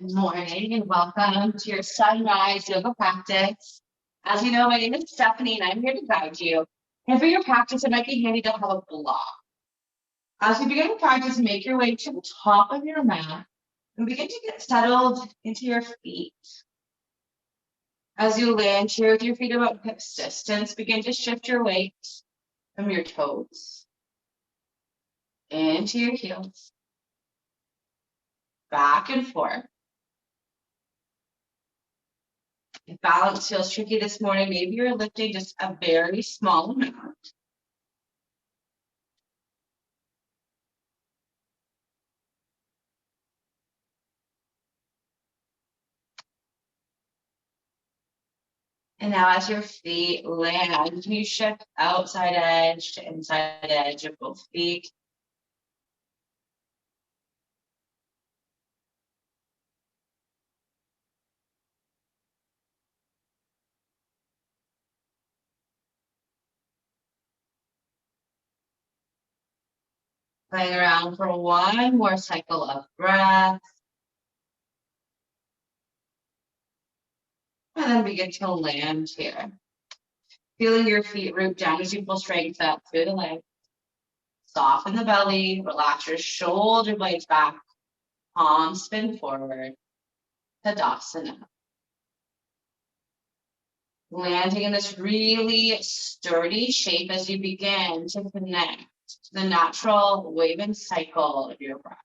Morning and welcome to your sunrise yoga practice. As you know, my name is Stephanie and I'm here to guide you. And for your practice, it might be handy to have a block. As you begin to practice, make your way to the top of your mat and begin to get settled into your feet. As you land here with your feet about hip distance, begin to shift your weight from your toes into your heels, back and forth. If balance feels tricky this morning, maybe you're lifting just a very small amount. And now as your feet land, you shift outside edge to inside edge of both feet. Playing around for one more cycle of breath. And then begin to land here. Feeling your feet root down as you pull strength up through the legs. Soften the belly, relax your shoulder blades back, palms spin forward, Tadasana. Landing in this really sturdy shape as you begin to connect to the natural wave and cycle of your breath.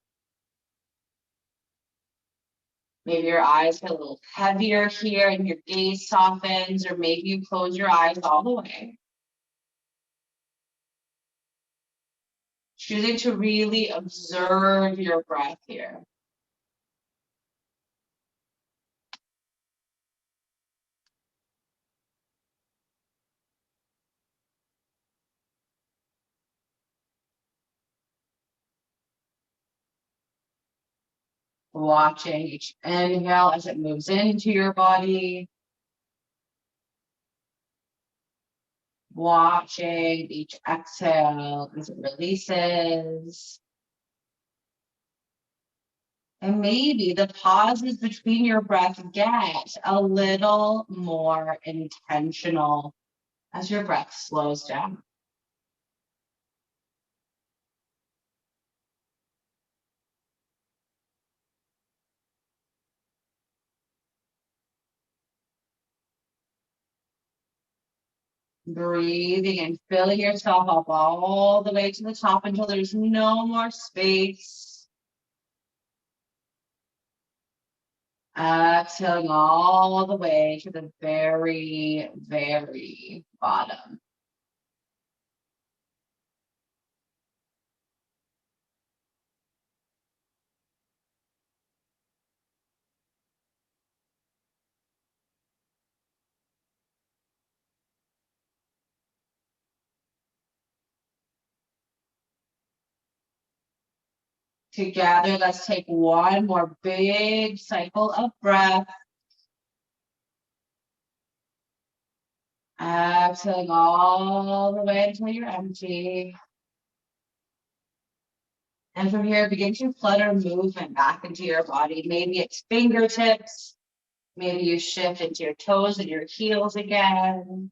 Maybe your eyes get a little heavier here and your gaze softens, or maybe you close your eyes all the way. Choosing to really observe your breath here. Watching each inhale as it moves into your body. Watching each exhale as it releases. And maybe the pauses between your breath get a little more intentional as your breath slows down. Breathing and filling yourself up all the way to the top until there's no more space. Exhaling all the way to the very, very bottom. Together, let's take one more big cycle of breath. Exhaling all the way until you're empty. And from here, begin to flutter movement back into your body. Maybe it's fingertips. Maybe you shift into your toes and your heels again.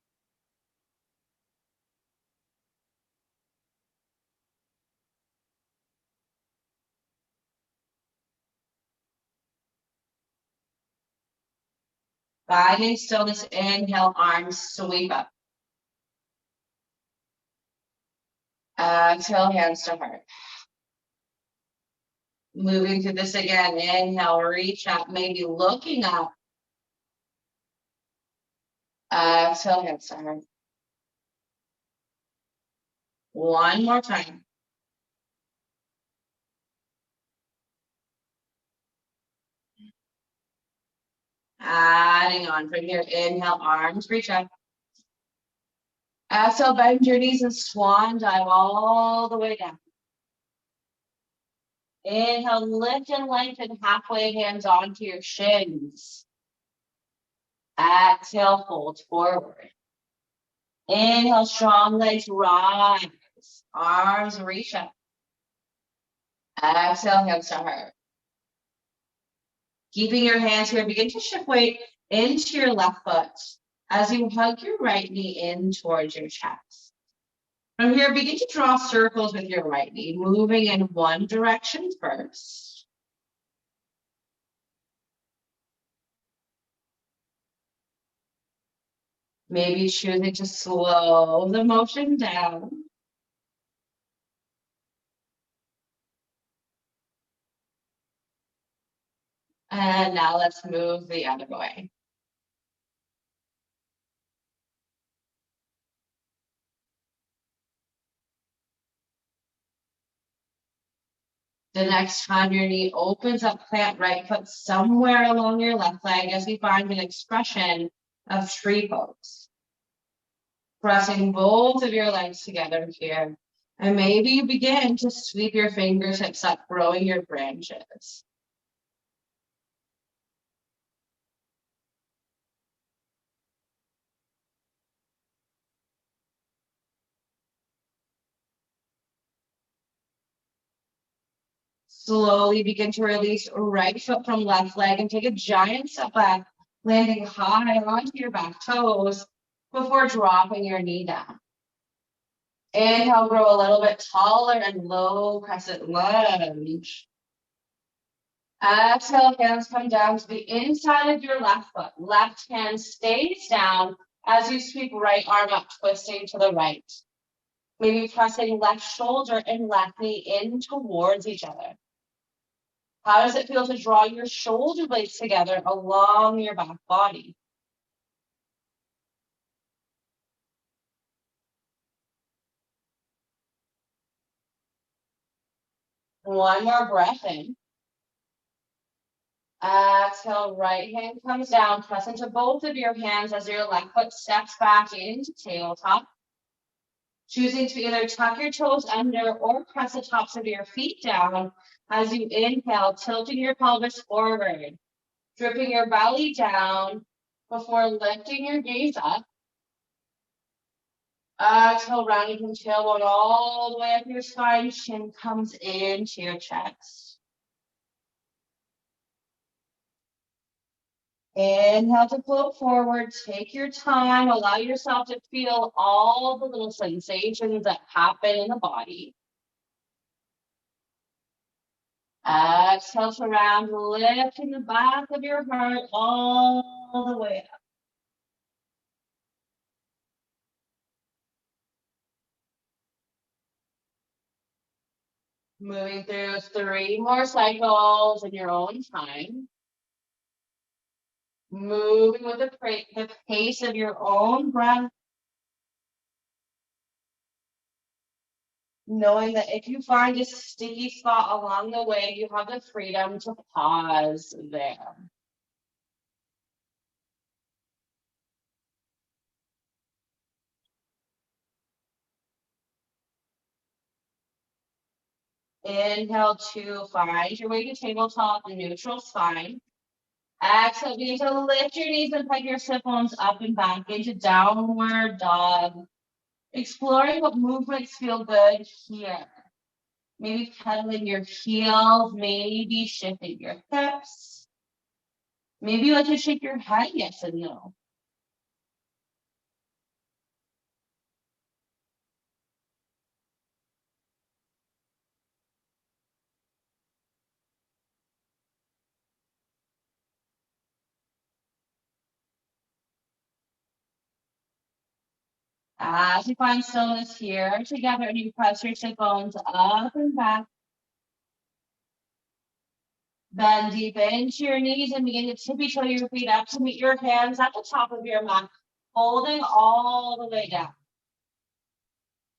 Finding stillness, inhale, arms sweep up. Exhale, hands to heart. Moving through this again, inhale, reach up, maybe looking up. Exhale, hands to heart. One more time. Adding on from here, inhale, arms reach up. Exhale, bend your knees and swan dive all the way down. Inhale, lift and lengthen halfway, hands onto your shins. Exhale, fold forward. Inhale, strong legs rise. Arms reach up. Exhale, hands to heart. Keeping your hands here, begin to shift weight into your left foot as you hug your right knee in towards your chest. From here, begin to draw circles with your right knee, moving in one direction first. Maybe choosing to slow the motion down. And now let's move the other way. The next time your knee opens up, plant right foot somewhere along your left leg as we find an expression of tree pose. Pressing both of your legs together here. And maybe you begin to sweep your fingertips up, growing your branches. Slowly begin to release right foot from left leg and take a giant step back, landing high onto your back toes before dropping your knee down. Inhale, grow a little bit taller and low crescent lunge. Exhale, hands come down to the inside of your left foot. Left hand stays down as you sweep right arm up, twisting to the right. Maybe pressing left shoulder and left knee in towards each other. How does it feel to draw your shoulder blades together along your back body? One more breath in. Exhale, right hand comes down, press into both of your hands as your left foot steps back into tabletop. Choosing to either tuck your toes under or press the tops of your feet down as you inhale, tilting your pelvis forward, dripping your belly down before lifting your gaze up. Exhale, rounding from tailbone all the way up your spine, chin comes into your chest. Inhale to float forward, take your time, allow yourself to feel all the little sensations that happen in the body. Exhale to round, lifting the back of your heart all the way up. Moving through 3 more cycles in your own time. Moving with the pace of your own breath. Knowing that if you find a sticky spot along the way, you have the freedom to pause there. Inhale to find your way to tabletop, neutral spine. Exhale, begin to lift your knees and peg your sit bones up and back into downward dog. Exploring what movements feel good here. Maybe pedaling your heels, maybe shifting your hips. Maybe you like to shake your head, yes and no. As you find stillness here together and you press your sit bones up and back. Bend deep into your knees and begin to tippy toe your feet up to meet your hands at the top of your mat, holding all the way down.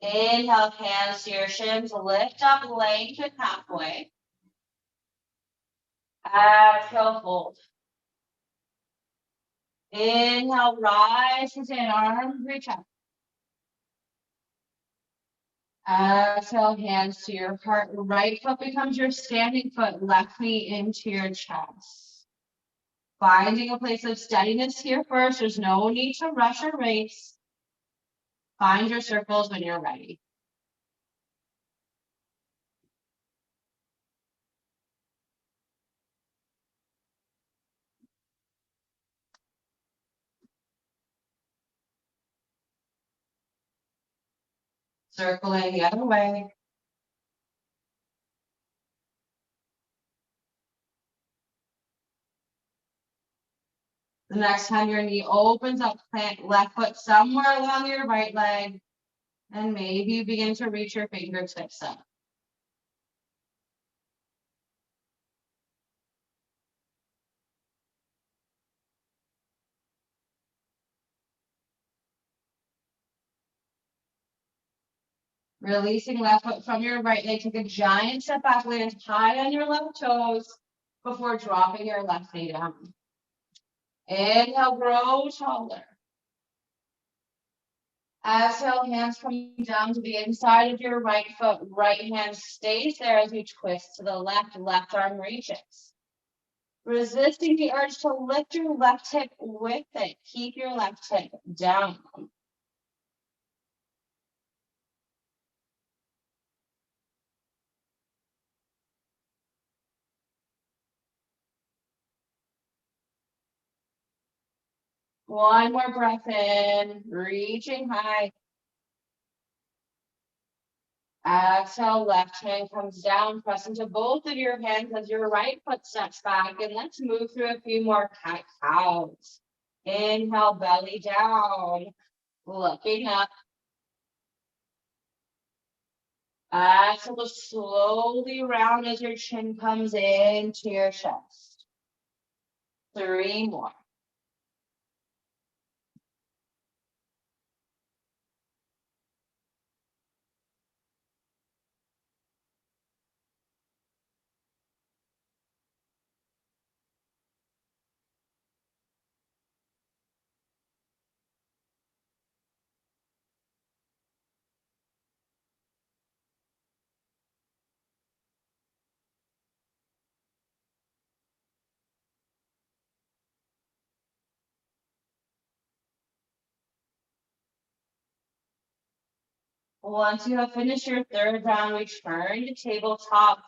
Inhale, hands to your shins, lift up, lengthen halfway. Exhale, fold. Inhale, rise to stand, arms reach up. Exhale, hands to your heart. Right foot becomes your standing foot, left knee into your chest. Finding a place of steadiness here first. There's no need to rush or race. Find your circles when you're ready. Circling the other way. The next time your knee opens up, plant left foot somewhere along your right leg, and maybe you begin to reach your fingertips up. Releasing left foot from your right leg, take a giant step back, land high on your left toes before dropping your left knee down. Inhale, grow taller. Exhale, hands coming down to the inside of your right foot. Right hand stays there as you twist to the left. Left arm reaches. Resisting the urge to lift your left hip with it. Keep your left hip down. One more breath in, reaching high. Exhale, left hand comes down, press into both of your hands as your right foot steps back. And let's move through a few more cat-cows. Inhale, belly down, looking up. Exhale, slowly round as your chin comes into your chest. 3 more. Once you have finished your third round, return to tabletop.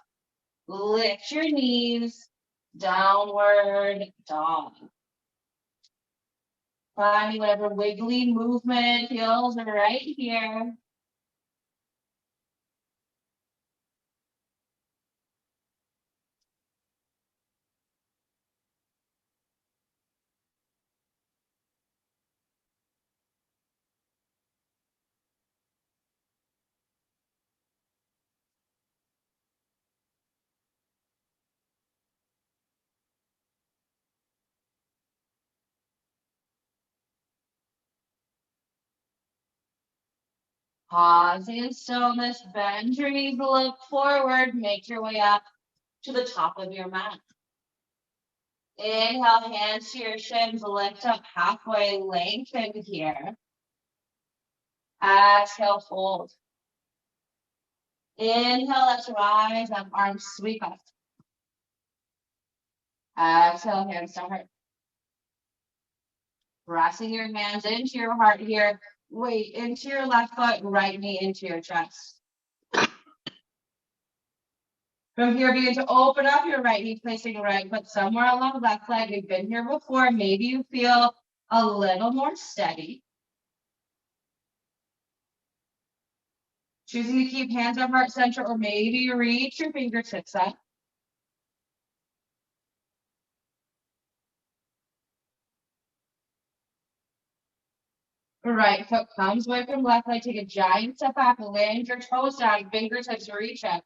Lift your knees, downward dog. Finding whatever wiggly movement feels right here. Pausing in stillness, bend your knees, look forward, make your way up to the top of your mat. Inhale, hands to your shins, lift up halfway, lengthen here. Exhale, fold. Inhale, let's rise up, arms sweep up. Exhale, hands to heart. Pressing your hands into your heart here. Weight into your left foot, right knee into your chest. From here, begin to open up your right knee, placing right foot somewhere along left leg. We've been here before. Maybe you feel a little more steady. Choosing to keep hands at heart center, or maybe you reach your fingertips up. Right foot comes away from left leg. Take a giant step back, land your toes down, fingertips reach up.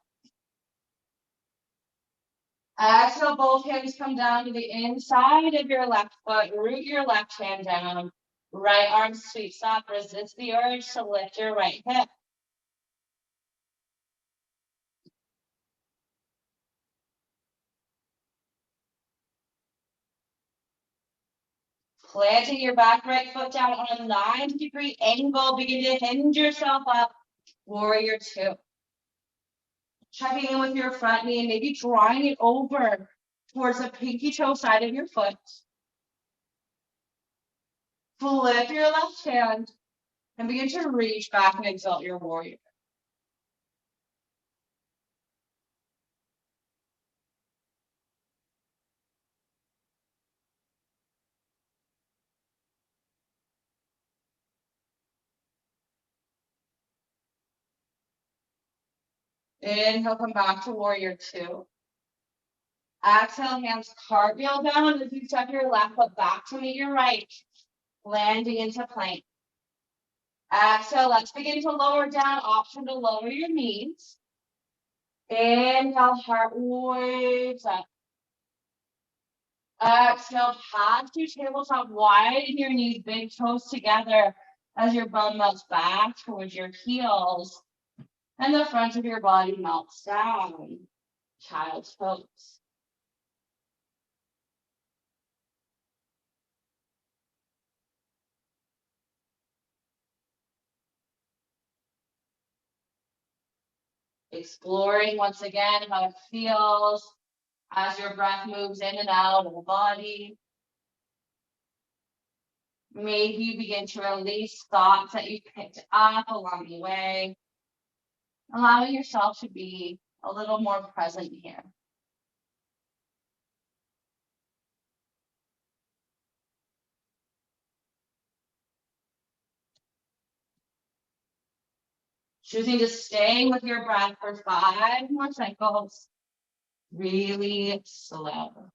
Exhale, both hands come down to the inside of your left foot. Root your left hand down. Right arm sweeps up. Resist the urge to lift your right hip. Planting your back right foot down on a 90-degree angle. Begin to hinge yourself up. Warrior 2. Checking in with your front knee and maybe drawing it over towards the pinky toe side of your foot. Flip your left hand and begin to reach back and exalt your warrior. Inhale, come back to warrior two. Exhale, hands cartwheel down as you step your left foot back to meet your right, landing into plank. Exhale, let's begin to lower down. Option to lower your knees. Inhale, heart waves up. Exhale, path to tabletop, widen your knees, big toes together as your bum melts back towards your heels and the front of your body melts down. Child's pose. Exploring once again how it feels as your breath moves in and out of the body. Maybe you begin to release thoughts that you picked up along the way, allowing yourself to be a little more present here. Choosing to stay with your breath for 5 more cycles, really slow.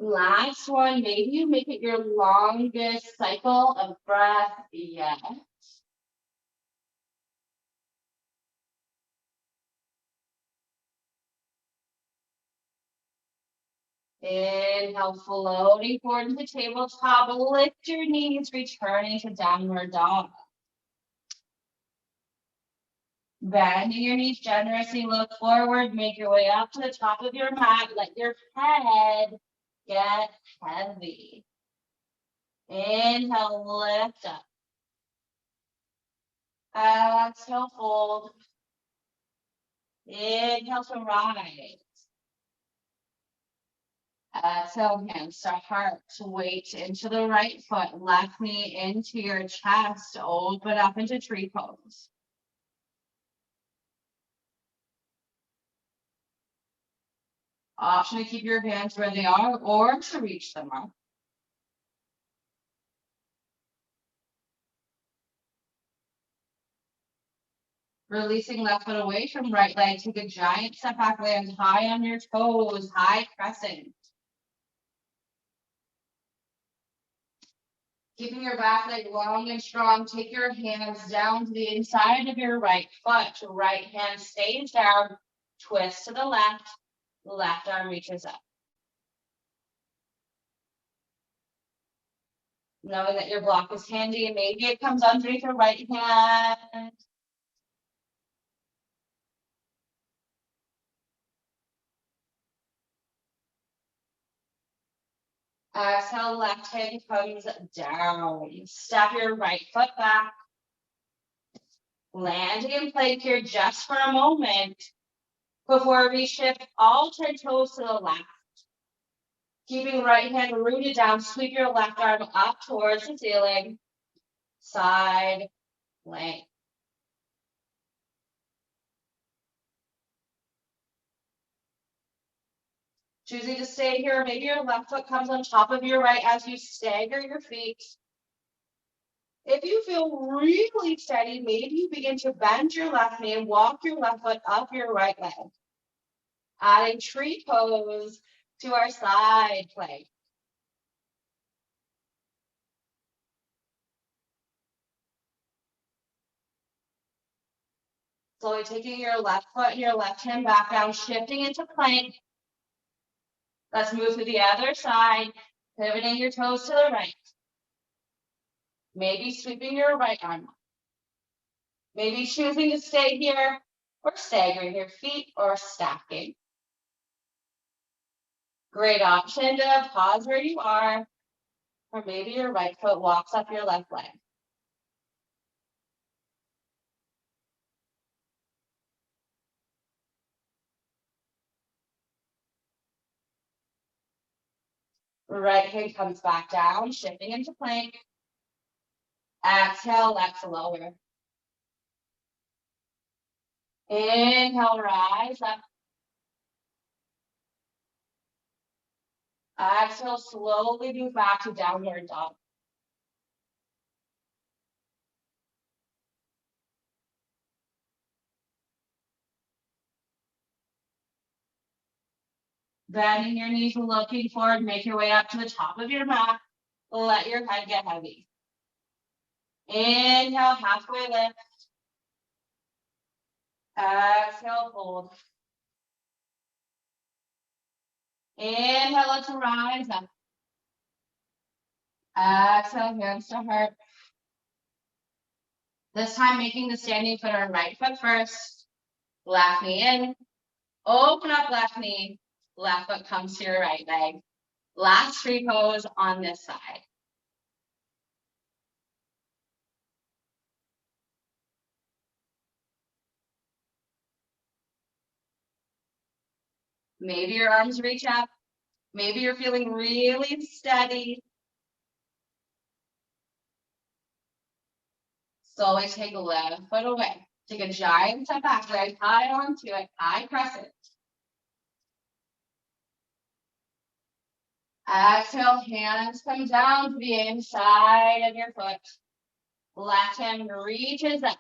Last one, maybe you make it your longest cycle of breath yet. Inhale, floating forward to the tabletop. Lift your knees, returning to downward dog. Bending your knees generously, look forward, make your way up to the top of your mat. Let your head get heavy. Inhale, lift up. Exhale, fold. Inhale to rise. Exhale, hands to heart. Weight into the right foot. Left knee into your chest. Open up into tree pose. Option to keep your hands where they are or to reach them up. Releasing left foot away from right leg. Take a giant step back, land high on your toes, high crescent. Keeping your back leg long and strong, take your hands down to the inside of your right foot. Right hand stays down, twist to the left arm reaches up. Knowing that your block is handy, and maybe it comes underneath your right hand. Exhale, left hand comes down. Step your right foot back. Landing in plank here just for a moment before we shift all 10 toes to the left. Keeping right hand rooted down, sweep your left arm up towards the ceiling. Side plank. Choosing to stay here, maybe your left foot comes on top of your right as you stagger your feet. If you feel really steady, maybe you begin to bend your left knee and walk your left foot up your right leg. Adding tree pose to our side plank. Slowly taking your left foot and your left hand back down, shifting into plank. Let's move to the other side, pivoting your toes to the right. Maybe sweeping your right arm. Maybe choosing to stay here or staggering your feet or stacking. Great option to pause where you are, or maybe your right foot walks up your left leg. Right hip comes back down, shifting into plank. Exhale, let's lower. Inhale, rise up. Exhale, slowly move back to downward dog. Bending your knees, looking forward, make your way up to the top of your mat. Let your head get heavy. Inhale, halfway lift. Exhale, hold. Inhale, let's rise up. Exhale, hands to heart. This time making the standing foot on right foot first. Left knee in. Open up left knee. Left foot comes to your right leg. Last tree pose on this side. Maybe your arms reach up. Maybe you're feeling really steady. Slowly take a left foot away. Take a giant step back, leg high onto it, high crescent. Exhale, hands come down to the inside of your foot. Left hand reaches up,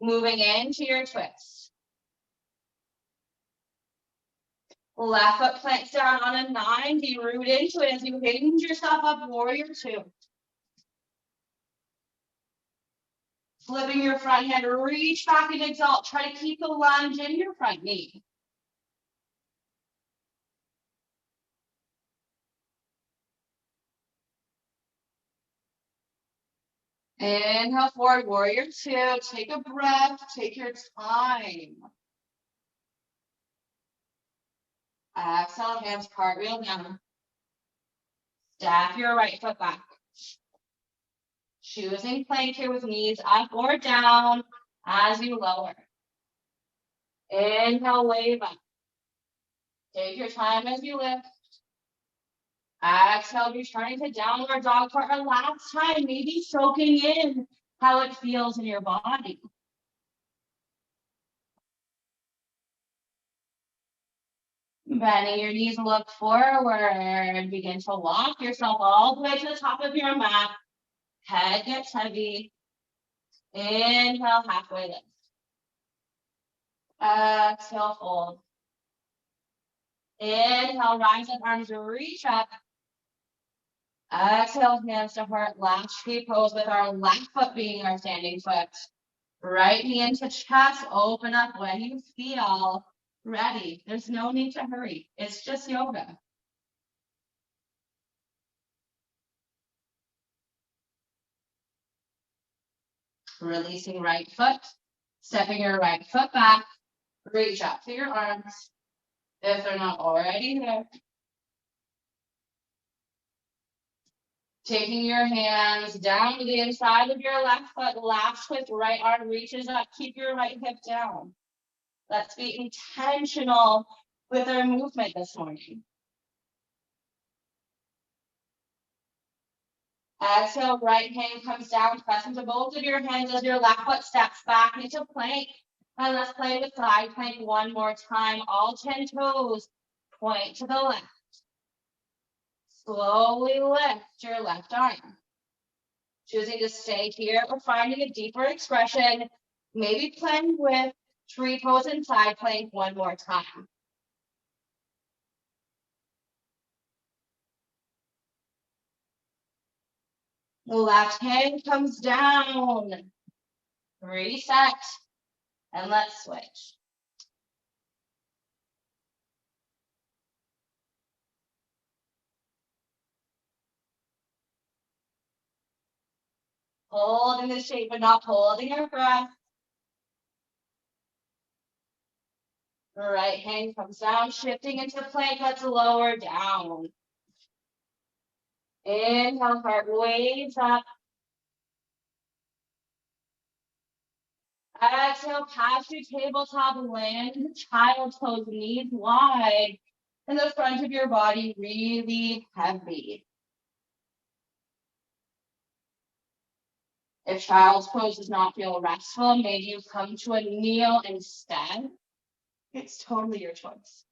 moving into your twist. Left foot plants down on a 90, root into it as you hinge yourself up, warrior two. Flipping your front hand, reach back and exalt. Try to keep the lunge in your front knee. Inhale forward, warrior two. Take a breath, take your time. Exhale, hands cartwheel down. Step your right foot back. Choosing plank here with knees up or down as you lower. Inhale, wave up. Take your time as you lift. Exhale, returning to downward dog for our last time. Maybe soaking in how it feels in your body. Bending your knees, look forward. Begin to walk yourself all the way to the top of your mat. Head gets heavy. Inhale, halfway lift. Exhale, fold. Inhale, rise up, arms reach up. Exhale, hands to heart. Last tree pose with our left foot being our standing foot. Right knee into chest. Open up when you feel ready. There's no need to hurry. It's just yoga. Releasing right foot. Stepping your right foot back. Reach up to your arms if they're not already there. Taking your hands down to the inside of your left foot, last twist, right arm reaches up. Keep your right hip down. Let's be intentional with our movement this morning. Exhale, right hand comes down, press into both of your hands as your left foot steps back into plank. And let's play with side plank one more time. All 10 toes point to the left. Slowly lift your left arm. Choosing to stay here or finding a deeper expression. Maybe playing with tree pose and side plank one more time. The left hand comes down. Reset. And let's switch. Holding the shape, but not holding our breath. Right hand comes down, shifting into plank. Let's lower down. Inhale, heart waves up. Exhale, pass your tabletop, land in the child's pose, knees wide. and the front of your body really heavy. If child's pose does not feel restful, maybe you come to a kneel instead. It's totally your choice.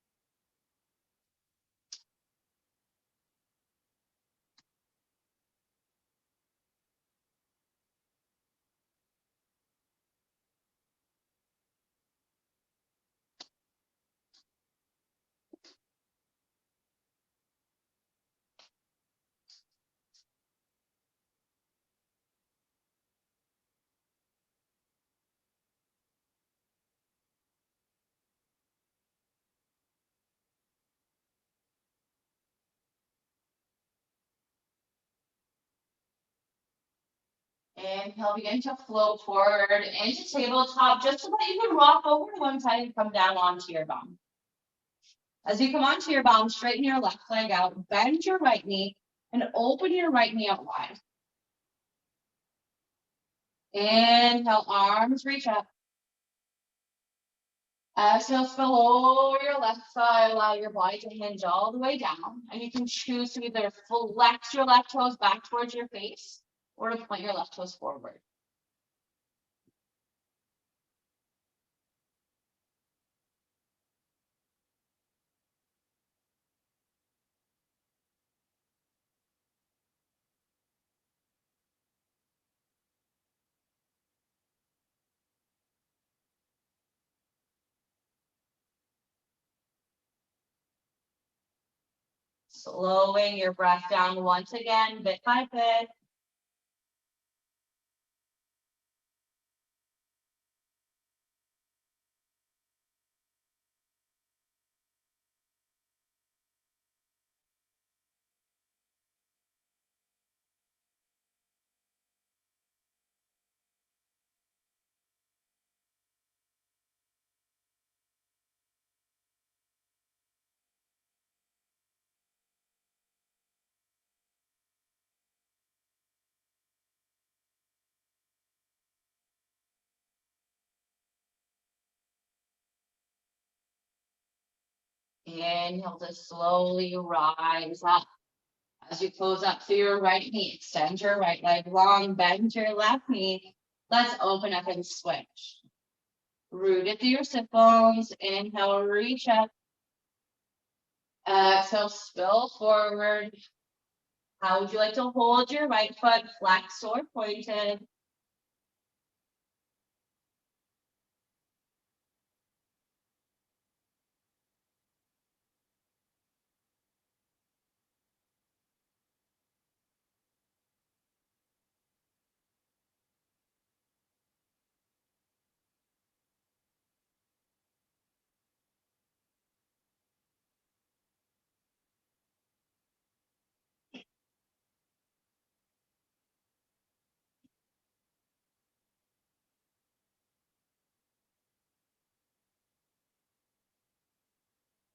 Inhale, begin to float forward into tabletop, just so that you can rock over to one side and come down onto your bum. As you come onto your bum, straighten your left leg out, bend your right knee, and open your right knee out wide. Inhale, arms reach up. Exhale, spill over your left side, allow your body to hinge all the way down. And you can choose to either flex your left toes back towards your face or to point your left toes forward. Slowing your breath down once again, bit by bit. Inhale to slowly rise up. As you close up through your right knee, extend your right leg long, bend your left knee. Let's open up and switch. Rooted through your sit bones. Inhale, reach up. Exhale, spill forward. How would you like to hold your right foot flexed or pointed?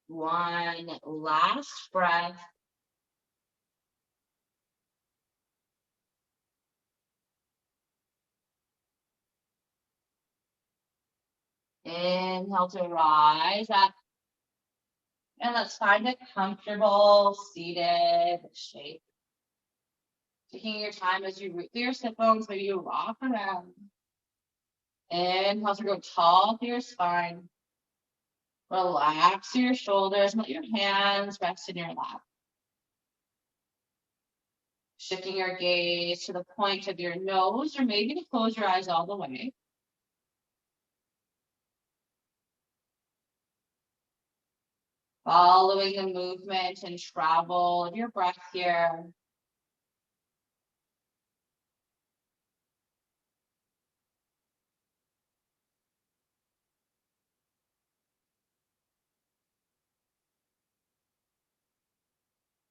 One last breath. Inhale to rise up. And let's find a comfortable seated shape. Taking your time as you root through your sit bones, maybe you rock around. Inhale to go tall through your spine. Relax your shoulders, let your hands rest in your lap. Shifting your gaze to the point of your nose, or maybe to close your eyes all the way. Following the movement and travel of your breath here.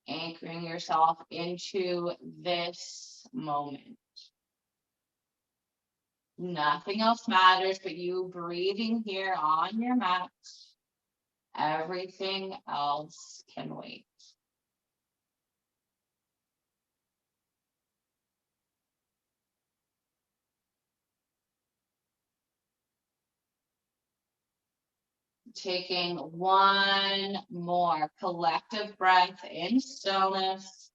Anchoring yourself into this moment. Nothing else matters but you breathing here on your mat. Everything else can wait. Taking one more collective breath in stillness.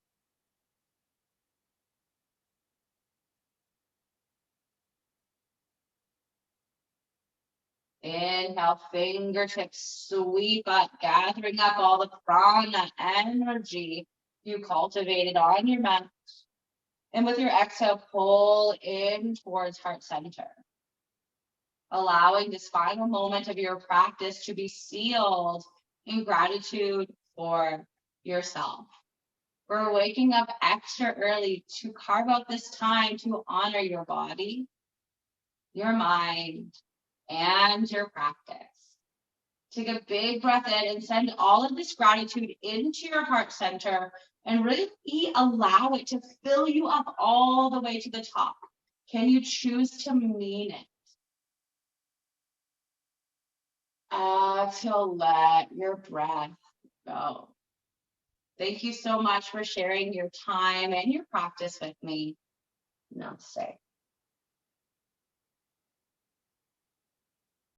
Inhale, fingertips sweep up, gathering up all the prana energy you cultivated on your mat. And with your exhale, pull in towards heart center. Allowing this final moment of your practice to be sealed in gratitude for yourself. We're waking up extra early to carve out this time to honor your body, your mind, and your practice. Take a big breath in and send all of this gratitude into your heart center and really allow it to fill you up all the way to the top. Can you choose to mean it? Exhale, let your breath go. Thank you so much for sharing your time and your practice with me. Namaste.